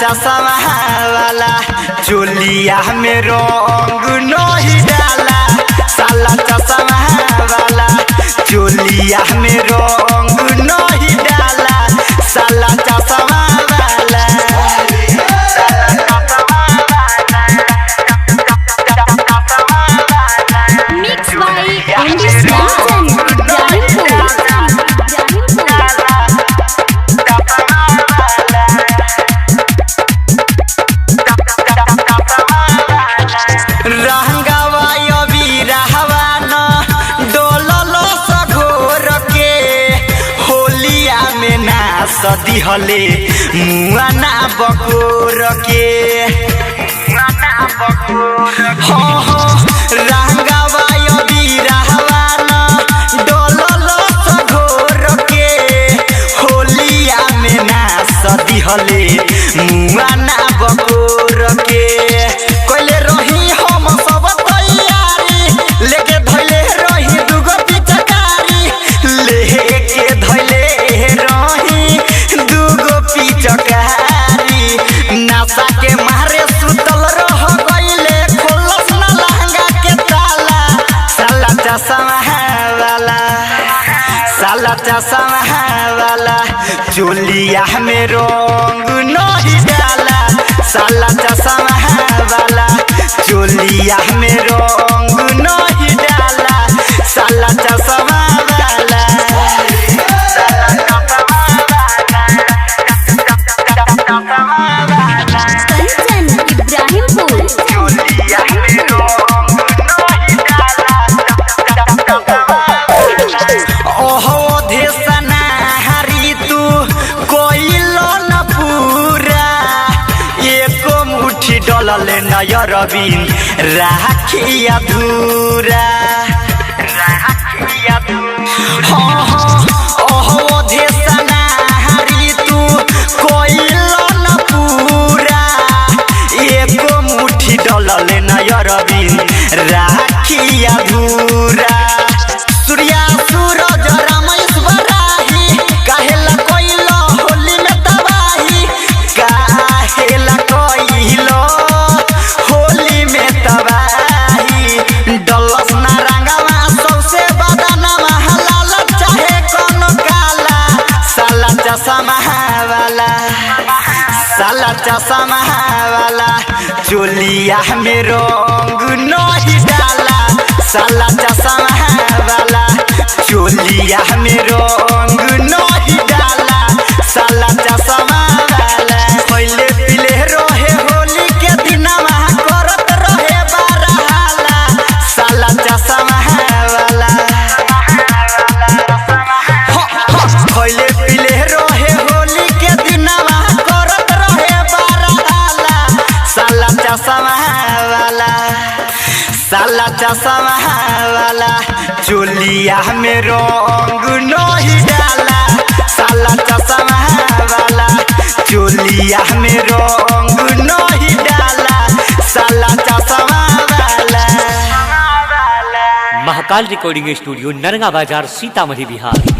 चश्मा वाला चोलिया में रंग नहीं डाला। साला चश्मा वाला चोलिया में रंग नहीं डाला। साला चश्मा वाला मिक्स बाय एंडी स्टार्सन सदी हले मुआ ना बकोर के हाँ हाँ रंगावा बीरावा ना डोलल सघोर के होलिया में ना सदी हले मुआ ना बकोर के कोइले रही हम सब तैयारी लेके धइले रही दुगो पिचकारी लेके धइले चकारी नशा के मारे सुतल रह गईले खोलस ना लहंगा के ताला। साला चश्मा वाला चोलिया में रंग नहीं डाला। साला चश्मा वाला चोलिया में रंग नहीं डाला। साला चश्मा वाला डलले नयर बिन राखी अधूरा हाँ हाँ ओहो देसना हरी तू कोइल न पूरा एको मुट्ठी डलले नयर बिन राखी अधूरा। सूर्या सूरज रामेश्वराही काहेला कोइल होली में तबाही। काहेला कोइल होली में तबाही। डलस ना रंगवा सबसे बदनवा हलाल चाहे कौन काला। साला चश्मा वाला चोलिया में रंग नहीं डाला। साला चश्मा वाला चोलिया में रंग नहीं डाला। साला चश्मा वाला पहले पीले रहे होली के दिनवा करत रहे बरहाला। साला चश्मा वाला पहले पीले रहे होली के दिनवा करत रहे बरहाला। साला चश्मा वाला चोलिया में रंग नहीं डाला। साला चश्मा वाला चोलिया में रंग नहीं डाला। साला चश्मा वाला। महाकाल रिकॉर्डिंग स्टूडियो नरगा बाजार सीतामढ़ी बिहार।